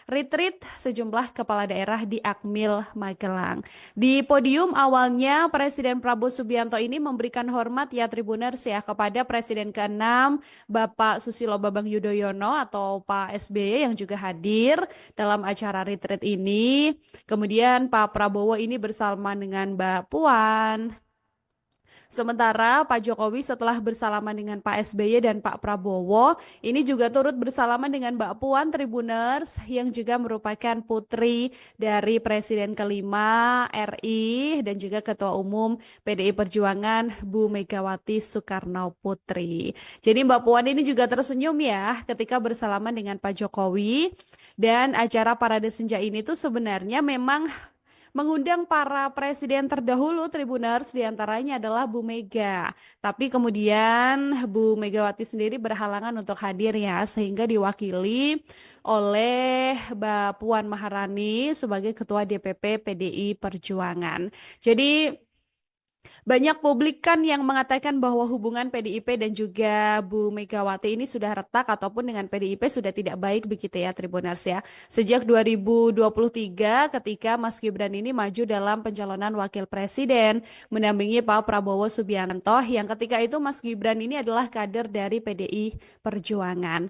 retreat sejumlah kepala daerah di Akmil Magelang. Di podium awalnya Presiden Prabowo Subianto ini memberikan hormat ya Tribuners ya kepada Presiden ke-6 Bapak Susilo Bambang Yudhoyono atau Pak SBY yang juga hadir dalam acara retreat ini. Kemudian Pak Prabowo ini bersalaman dengan Mbak Puan. Sementara Pak Jokowi setelah bersalaman dengan Pak SBY dan Pak Prabowo, ini juga turut bersalaman dengan Mbak Puan Tribuners yang juga merupakan putri dari Presiden kelima RI dan juga Ketua Umum PDI Perjuangan Bu Megawati Soekarno Putri. Jadi Mbak Puan ini juga tersenyum ya ketika bersalaman dengan Pak Jokowi dan acara parade senja ini tuh sebenarnya memang mengundang para presiden terdahulu Tribuners, diantaranya adalah Bu Mega. Tapi kemudian Bu Megawati sendiri berhalangan untuk hadir ya, sehingga diwakili oleh Mbak Puan Maharani sebagai Ketua DPP PDI Perjuangan. Jadi banyak publik kan yang mengatakan bahwa hubungan PDIP dan juga Bu Megawati ini sudah retak ataupun dengan PDIP sudah tidak baik begitu ya Tribuners ya. Sejak 2023 ketika Mas Gibran ini maju dalam pencalonan wakil presiden mendampingi Pak Prabowo Subianto yang ketika itu Mas Gibran ini adalah kader dari PDI Perjuangan.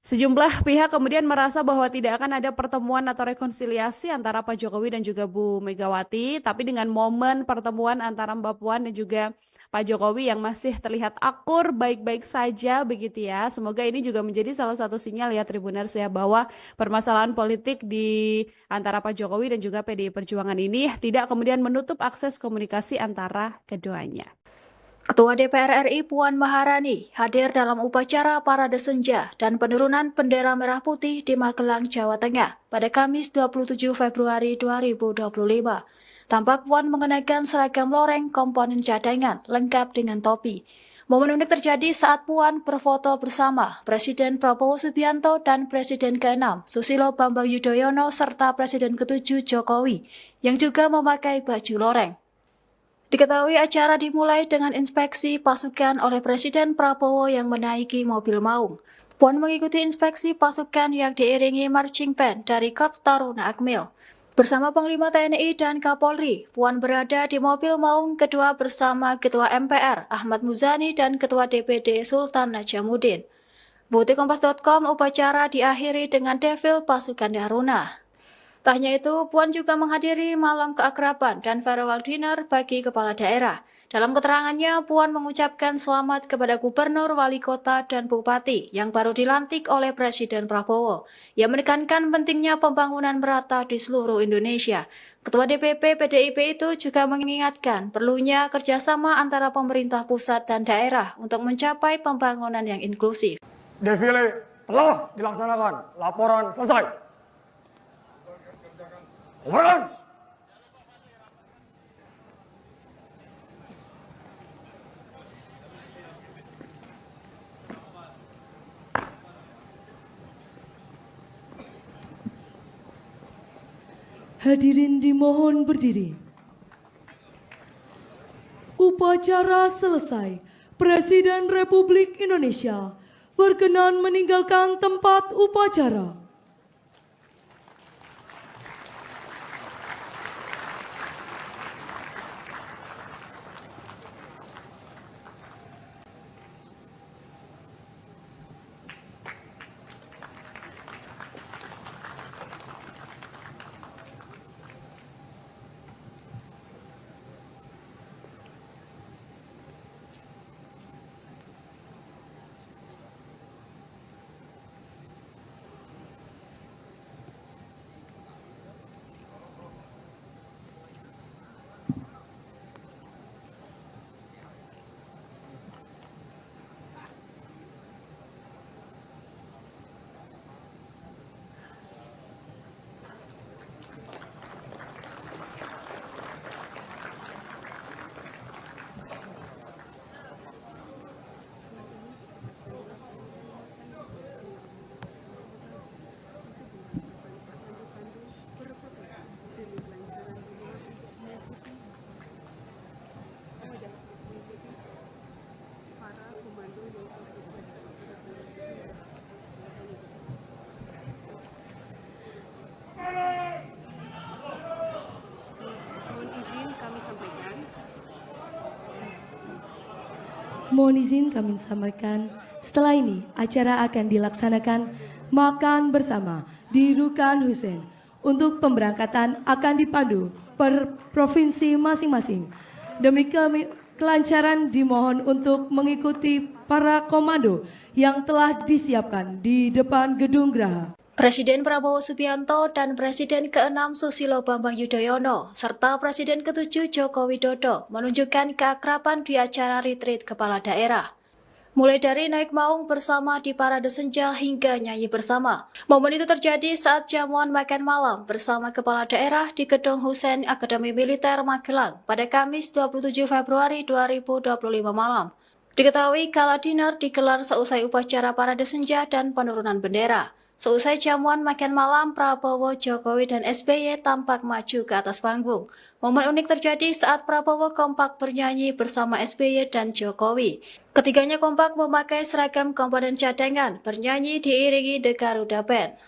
Sejumlah pihak kemudian merasa bahwa tidak akan ada pertemuan atau rekonsiliasi antara Pak Jokowi dan juga Bu Megawati, tapi dengan momen pertemuan antara Mbak Puan dan juga Pak Jokowi yang masih terlihat akur, baik-baik saja begitu ya. Semoga ini juga menjadi salah satu sinyal ya Tribuners ya bahwa permasalahan politik di antara Pak Jokowi dan juga PDI Perjuangan ini tidak kemudian menutup akses komunikasi antara keduanya. Ketua DPR RI Puan Maharani hadir dalam upacara Parade Senja dan penurunan bendera merah putih di Magelang, Jawa Tengah pada Kamis 27 Februari 2025. Tampak Puan mengenakan seragam loreng komponen cadangan lengkap dengan topi. Momen unik terjadi saat Puan berfoto bersama Presiden Prabowo Subianto dan Presiden ke-6 Susilo Bambang Yudhoyono serta Presiden ke-7 Jokowi yang juga memakai baju loreng. Diketahui acara dimulai dengan inspeksi pasukan oleh Presiden Prabowo yang menaiki mobil maung. Puan mengikuti inspeksi pasukan yang diiringi marching band dari Korps Taruna Akmil. Bersama Panglima TNI dan Kapolri, Puan berada di mobil maung kedua bersama Ketua MPR Ahmad Muzani dan Ketua DPD Sultan Najamuddin. Buktikompas.com upacara diakhiri dengan defil pasukan Taruna. Tak hanya itu, Puan juga menghadiri malam keakraban dan farewell dinner bagi kepala daerah. Dalam keterangannya, Puan mengucapkan selamat kepada gubernur, wali kota, dan bupati yang baru dilantik oleh Presiden Prabowo. Ia menekankan pentingnya pembangunan merata di seluruh Indonesia. Ketua DPP PDIP itu juga mengingatkan perlunya kerjasama antara pemerintah pusat dan daerah untuk mencapai pembangunan yang inklusif. Defile telah dilaksanakan. Laporan selesai. Laporan. Hadirin dimohon berdiri. Upacara selesai. Presiden Republik Indonesia berkenan meninggalkan tempat upacara. Mohon izin kami sampaikan, setelah ini acara akan dilaksanakan makan bersama di Rukan Hussein. Untuk pemberangkatan akan dipandu per provinsi masing-masing. Demi kelancaran dimohon untuk mengikuti para komando yang telah disiapkan di depan Gedung Geraha. Presiden Prabowo Subianto dan Presiden ke-6 Susilo Bambang Yudhoyono serta Presiden ke-7 Joko Widodo menunjukkan keakraban di acara retreat kepala daerah. Mulai dari naik maung bersama di parade senja hingga nyanyi bersama. Momen itu terjadi saat jamuan makan malam bersama kepala daerah di Gedung Hussein Akademi Militer Magelang pada Kamis 27 Februari 2025 malam. Diketahui gala dinner digelar seusai upacara parade senja dan penurunan bendera. Seusai jamuan makan malam, Prabowo, Jokowi, dan SBY tampak maju ke atas panggung. Momen unik terjadi saat Prabowo kompak bernyanyi bersama SBY dan Jokowi. Ketiganya kompak memakai seragam komponen cadangan, bernyanyi diiringi The Garuda Band.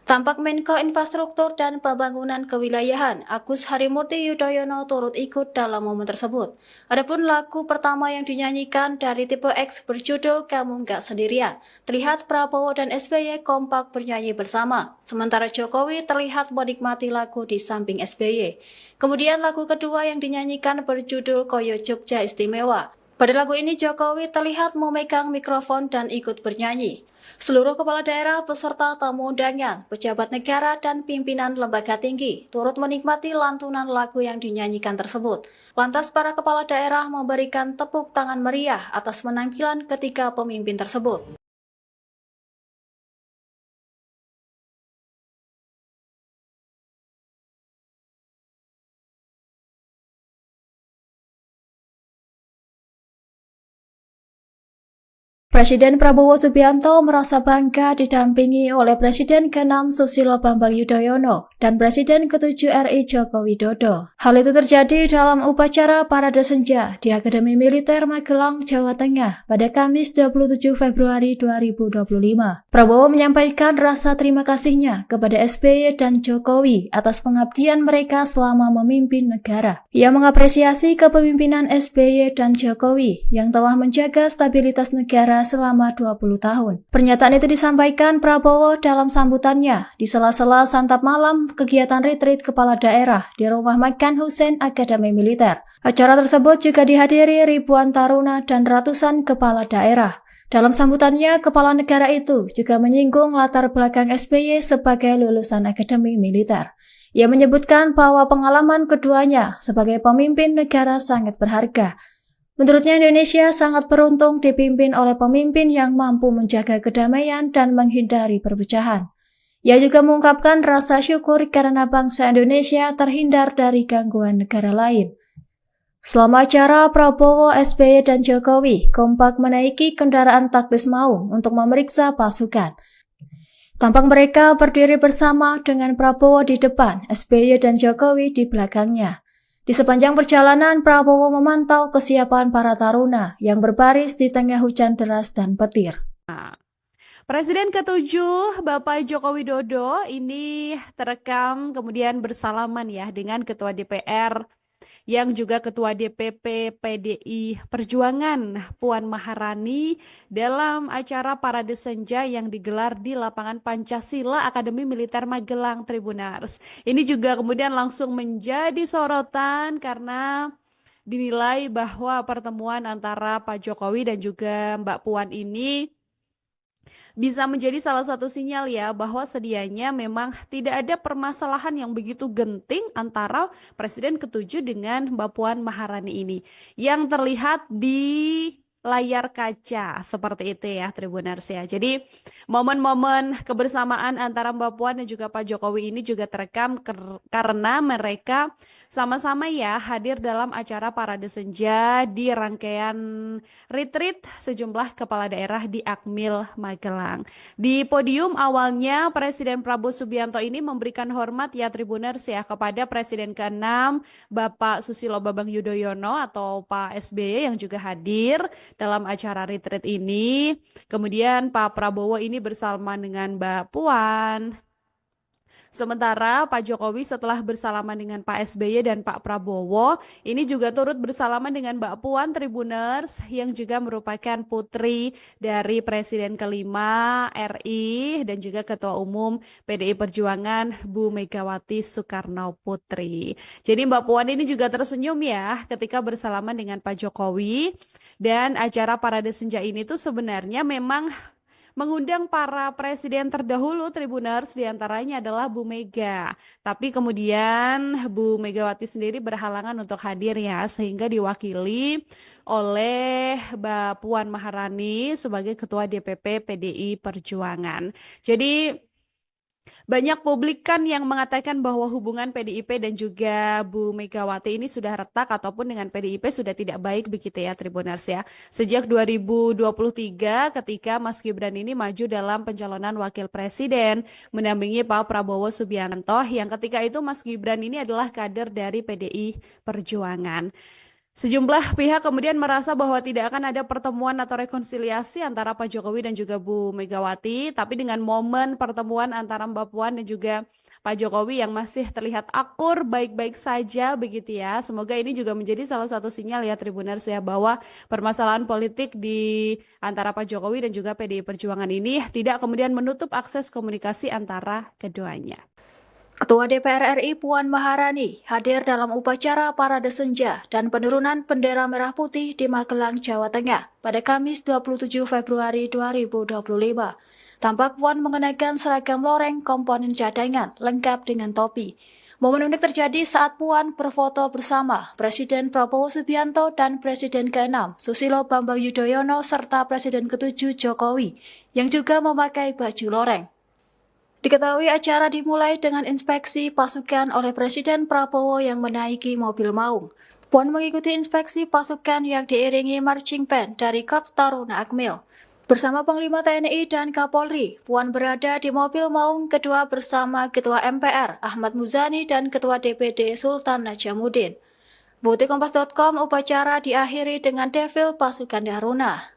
Tampak Menko Infrastruktur dan Pembangunan Kewilayahan Agus Harimurti Yudhoyono turut ikut dalam momen tersebut. Adapun lagu pertama yang dinyanyikan dari tipe X berjudul Kamu Nggak Sendirian. Terlihat Prabowo dan SBY kompak bernyanyi bersama, sementara Jokowi terlihat menikmati lagu di samping SBY. Kemudian lagu kedua yang dinyanyikan berjudul Koyo Jogja Istimewa. Pada lagu ini Jokowi terlihat memegang mikrofon dan ikut bernyanyi. Seluruh kepala daerah, peserta tamu undangan, pejabat negara, dan pimpinan lembaga tinggi turut menikmati lantunan lagu yang dinyanyikan tersebut. Lantas para kepala daerah memberikan tepuk tangan meriah atas penampilan ketiga pemimpin tersebut. Presiden Prabowo Subianto merasa bangga didampingi oleh Presiden ke-6 Susilo Bambang Yudhoyono dan Presiden ke-7 RI Joko Widodo. Hal itu terjadi dalam upacara parade senja di Akademi Militer Magelang, Jawa Tengah pada Kamis 27 Februari 2025. Prabowo menyampaikan rasa terima kasihnya kepada SBY dan Jokowi atas pengabdian mereka selama memimpin negara. Ia mengapresiasi kepemimpinan SBY dan Jokowi yang telah menjaga stabilitas negara selama 20 tahun. Pernyataan itu disampaikan Prabowo dalam sambutannya di sela-sela santap malam kegiatan retreat kepala daerah di Rumah Makan Hussein Akademi Militer. Acara tersebut juga dihadiri ribuan taruna dan ratusan kepala daerah. Dalam sambutannya, kepala negara itu juga menyinggung latar belakang SBY sebagai lulusan Akademi Militer. Ia menyebutkan bahwa pengalaman keduanya sebagai pemimpin negara sangat berharga. Menurutnya Indonesia sangat beruntung dipimpin oleh pemimpin yang mampu menjaga kedamaian dan menghindari perpecahan. Ia juga mengungkapkan rasa syukur karena bangsa Indonesia terhindar dari gangguan negara lain. Selama acara, Prabowo, SBY, dan Jokowi kompak menaiki kendaraan taktis maung untuk memeriksa pasukan. Tampak mereka berdiri bersama dengan Prabowo di depan, SBY dan Jokowi di belakangnya. Di sepanjang perjalanan, Prabowo memantau kesiapan para taruna yang berbaris di tengah hujan deras dan petir. Presiden ke-7 Bapak Joko Widodo ini terekam kemudian bersalaman ya dengan Ketua DPR yang juga Ketua DPP PDI Perjuangan Puan Maharani dalam acara parade senja yang digelar di lapangan Pancasila Akademi Militer Magelang, Tribunars. Ini juga kemudian langsung menjadi sorotan karena dinilai bahwa pertemuan antara Pak Jokowi dan juga Mbak Puan ini bisa menjadi salah satu sinyal ya bahwa sedianya memang tidak ada permasalahan yang begitu genting antara Presiden ke-7 dengan Mbak Puan Maharani ini. Yang terlihat di layar kaca seperti itu ya Tribuners ya. Jadi momen-momen kebersamaan antara Mbak Puan dan juga Pak Jokowi ini juga terekam karena mereka sama-sama ya hadir dalam acara parade senja di rangkaian retreat sejumlah kepala daerah di Akmil Magelang. Di podium awalnya Presiden Prabowo Subianto ini memberikan hormat ya Tribuners ya kepada Presiden ke-6 Bapak Susilo Bambang Yudhoyono atau Pak SBY yang juga hadir dalam acara retreat ini. Kemudian Pak Prabowo ini bersalaman dengan Mbak Puan. Sementara Pak Jokowi setelah bersalaman dengan Pak SBY dan Pak Prabowo, ini juga turut bersalaman dengan Mbak Puan Tribuners yang juga merupakan putri dari Presiden kelima RI dan juga Ketua Umum PDI Perjuangan Bu Megawati Soekarno Putri. Jadi Mbak Puan ini juga tersenyum ya ketika bersalaman dengan Pak Jokowi dan acara parade senja ini tuh sebenarnya memang mengundang para presiden terdahulu Tribuners, diantaranya adalah Bu Mega. Tapi kemudian Bu Megawati sendiri berhalangan untuk hadir ya, sehingga diwakili oleh Mbak Puan Maharani sebagai Ketua DPP PDI Perjuangan. Jadi banyak publik kan yang mengatakan bahwa hubungan PDIP dan juga Bu Megawati ini sudah retak ataupun dengan PDIP sudah tidak baik begitu ya Tribuners ya. Sejak 2023 ketika Mas Gibran ini maju dalam pencalonan wakil presiden mendampingi Pak Prabowo Subianto yang ketika itu Mas Gibran ini adalah kader dari PDI Perjuangan. Sejumlah pihak kemudian merasa bahwa tidak akan ada pertemuan atau rekonsiliasi antara Pak Jokowi dan juga Bu Megawati, tapi dengan momen pertemuan antara Mbak Puan dan juga Pak Jokowi yang masih terlihat akur baik-baik saja begitu ya. Semoga ini juga menjadi salah satu sinyal ya Tribuners ya bahwa permasalahan politik di antara Pak Jokowi dan juga PDI Perjuangan ini tidak kemudian menutup akses komunikasi antara keduanya. Ketua DPR RI Puan Maharani hadir dalam upacara Parade Senja dan penurunan bendera merah putih di Magelang, Jawa Tengah pada Kamis 27 Februari 2025. Tampak Puan mengenakan seragam loreng komponen cadangan lengkap dengan topi. Momen unik terjadi saat Puan berfoto bersama Presiden Prabowo Subianto dan Presiden ke-6 Susilo Bambang Yudhoyono serta Presiden ke-7 Jokowi yang juga memakai baju loreng. Diketahui acara dimulai dengan inspeksi pasukan oleh Presiden Prabowo yang menaiki mobil maung. Puan mengikuti inspeksi pasukan yang diiringi marching band dari Korps Taruna Akmil. Bersama Panglima TNI dan Kapolri, Puan berada di mobil maung kedua bersama Ketua MPR Ahmad Muzani dan Ketua DPD Sultan Najamuddin. Buktikompas.com upacara diakhiri dengan defil pasukan Taruna.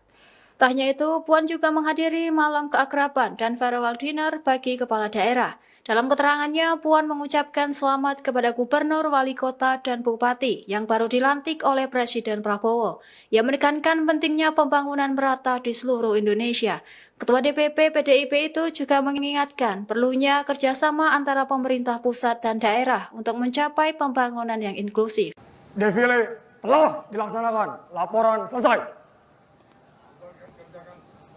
Tak hanya itu, Puan juga menghadiri malam keakraban dan farewell dinner bagi kepala daerah. Dalam keterangannya, Puan mengucapkan selamat kepada gubernur, wali kota, dan bupati yang baru dilantik oleh Presiden Prabowo. Ia menekankan pentingnya pembangunan merata di seluruh Indonesia. Ketua DPP PDIP itu juga mengingatkan perlunya kerjasama antara pemerintah pusat dan daerah untuk mencapai pembangunan yang inklusif. Defile telah dilaksanakan. Laporan selesai.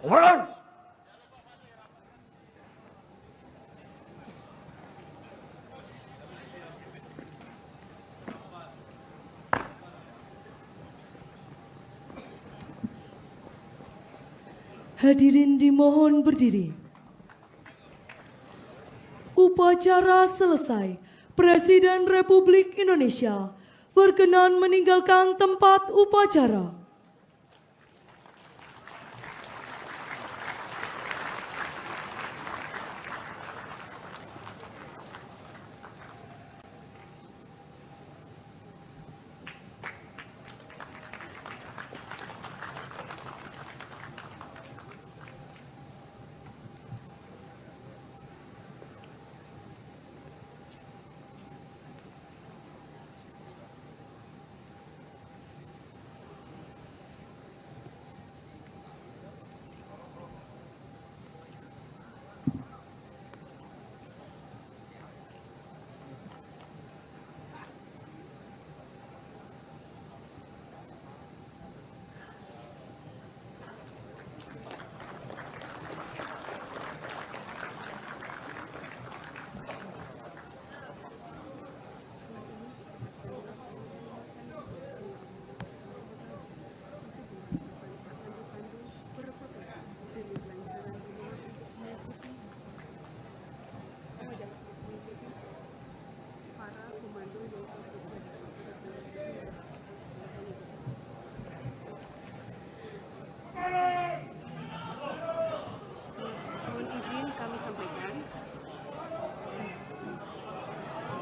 Komandan. Hadirin dimohon berdiri. Upacara selesai. Presiden Republik Indonesia berkenan meninggalkan tempat upacara.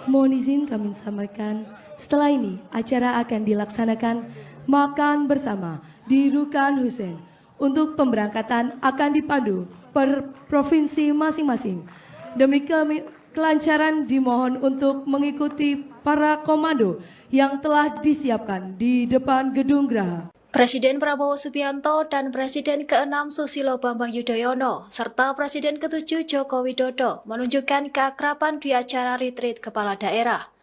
Mohon izin kami sampaikan, setelah ini acara akan dilaksanakan makan bersama di Rukan Hussein. Untuk pemberangkatan akan dipandu per provinsi masing-masing. Demi kelancaran dimohon untuk mengikuti para komando yang telah disiapkan di depan Gedung Geraha. Presiden Prabowo Subianto dan Presiden ke-6 Susilo Bambang Yudhoyono serta Presiden ke-7 Joko Widodo menunjukkan keakraban di acara retreat kepala daerah.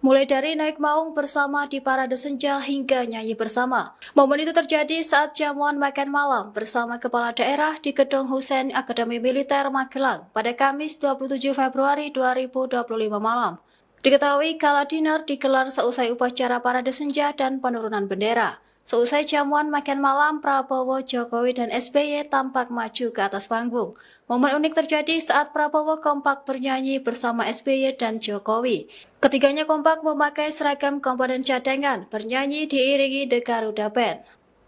mulai dari naik maung bersama di parade senja hingga nyanyi bersama. Momen itu terjadi saat jamuan makan malam bersama kepala daerah di Gedung Hussein Akademi Militer Magelang pada Kamis 27 Februari 2025 malam. Diketahui gala dinner digelar seusai upacara parade senja dan penurunan bendera. Seusai jamuan makan malam, Prabowo, Jokowi, dan SBY tampak maju ke atas panggung. Momen unik terjadi saat Prabowo kompak bernyanyi bersama SBY dan Jokowi. Ketiganya kompak memakai seragam komponen cadangan, bernyanyi diiringi The Garuda Band.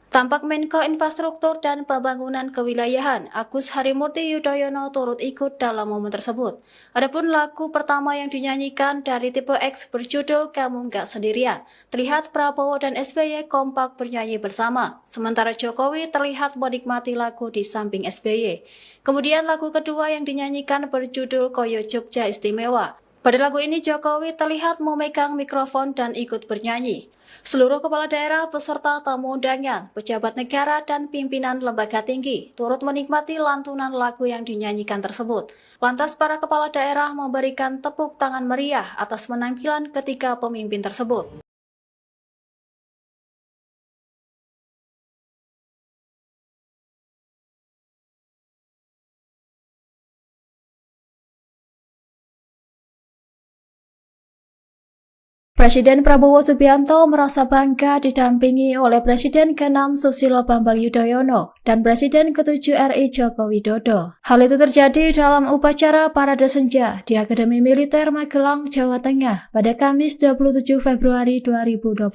Tampak Menko Infrastruktur dan Pembangunan Kewilayahan Agus Harimurti Yudhoyono turut ikut dalam momen tersebut. Adapun lagu pertama yang dinyanyikan dari tipe X berjudul Kamu Nggak Sendirian. Terlihat Prabowo dan SBY kompak bernyanyi bersama, sementara Jokowi terlihat menikmati lagu di samping SBY. Kemudian lagu kedua yang dinyanyikan berjudul Koyo Jogja Istimewa. Pada lagu ini Jokowi terlihat memegang mikrofon dan ikut bernyanyi. Seluruh kepala daerah, peserta tamu undangan, pejabat negara, dan pimpinan lembaga tinggi turut menikmati lantunan lagu yang dinyanyikan tersebut. Lantas para kepala daerah memberikan tepuk tangan meriah atas penampilan ketiga pemimpin tersebut. Presiden Prabowo Subianto merasa bangga didampingi oleh Presiden ke-6 Susilo Bambang Yudhoyono dan Presiden ke-7 RI Joko Widodo. Hal itu terjadi dalam upacara parade senja di Akademi Militer Magelang, Jawa Tengah pada Kamis 27 Februari 2025.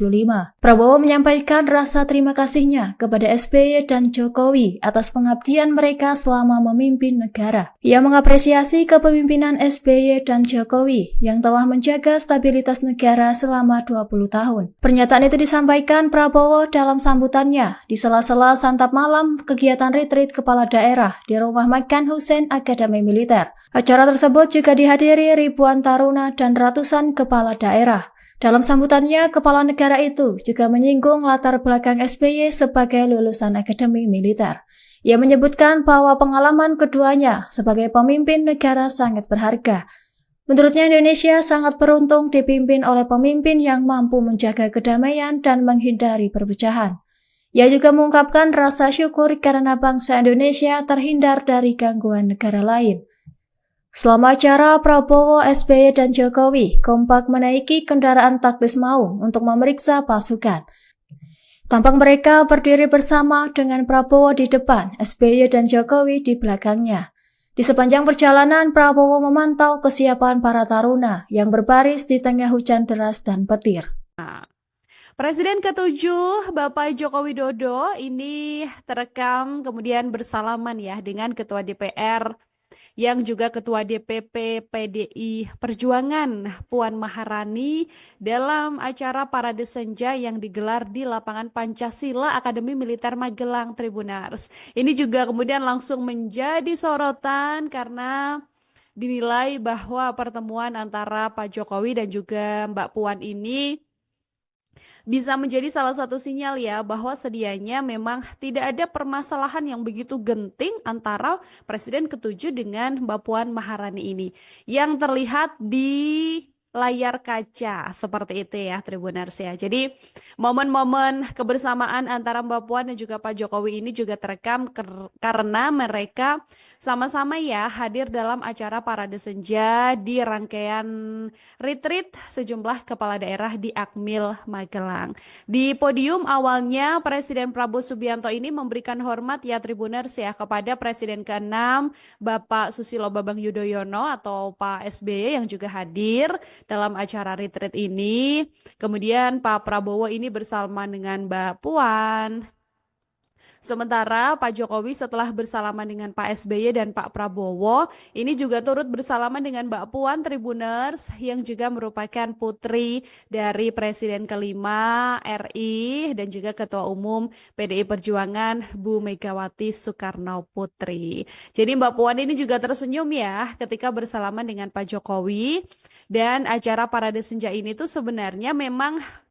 Prabowo menyampaikan rasa terima kasihnya kepada SBY dan Jokowi atas pengabdian mereka selama memimpin negara. Ia mengapresiasi kepemimpinan SBY dan Jokowi yang telah menjaga stabilitas negara selama 20 tahun. Pernyataan itu disampaikan Prabowo dalam sambutannya di sela-sela santap malam kegiatan retreat kepala daerah di Rumah Makan Hussein Akademi Militer. Acara tersebut juga dihadiri ribuan taruna dan ratusan kepala daerah. Dalam sambutannya, kepala negara itu juga menyinggung latar belakang SBY sebagai lulusan Akademi Militer. Ia menyebutkan bahwa pengalaman keduanya sebagai pemimpin negara sangat berharga. Menurutnya Indonesia sangat beruntung dipimpin oleh pemimpin yang mampu menjaga kedamaian dan menghindari perpecahan. Ia juga mengungkapkan rasa syukur karena bangsa Indonesia terhindar dari gangguan negara lain. Selama acara, Prabowo, SBY, dan Jokowi kompak menaiki kendaraan taktis maung untuk memeriksa pasukan. Tampak mereka berdiri bersama dengan Prabowo di depan, SBY dan Jokowi di belakangnya. Di sepanjang perjalanan, Prabowo memantau kesiapan para taruna yang berbaris di tengah hujan deras dan petir. Presiden ke-7 Bapak Joko Widodo ini terekam kemudian bersalaman ya dengan Ketua DPR yang juga Ketua DPP PDI Perjuangan Puan Maharani dalam acara parade senja yang digelar di lapangan Pancasila Akademi Militer Magelang, Tribunars. Ini juga kemudian langsung menjadi sorotan karena dinilai bahwa pertemuan antara Pak Jokowi dan juga Mbak Puan ini bisa menjadi salah satu sinyal ya bahwa sedianya memang tidak ada permasalahan yang begitu genting antara Presiden ke-7 dengan Mbak Puan Maharani ini yang terlihat di layar kaca seperti itu ya Tribuners ya. Jadi momen-momen kebersamaan antara Mbak Puan dan juga Pak Jokowi ini juga terekam karena mereka sama-sama ya hadir dalam acara parade senja di rangkaian retreat sejumlah kepala daerah di Akmil Magelang. Di podium awalnya Presiden Prabowo Subianto ini memberikan hormat ya Tribuners ya kepada Presiden ke-6 Bapak Susilo Bambang Yudhoyono atau Pak SBY yang juga hadir dalam acara retreat ini. Kemudian Pak Prabowo ini bersalaman dengan Mbak Puan. Sementara Pak Jokowi setelah bersalaman dengan Pak SBY dan Pak Prabowo, ini juga turut bersalaman dengan Mbak Puan Tribuners yang juga merupakan putri dari Presiden kelima RI dan juga Ketua Umum PDI Perjuangan Bu Megawati Soekarno Putri. Jadi Mbak Puan ini juga tersenyum ya ketika bersalaman dengan Pak Jokowi dan acara parade senja ini tuh sebenarnya memang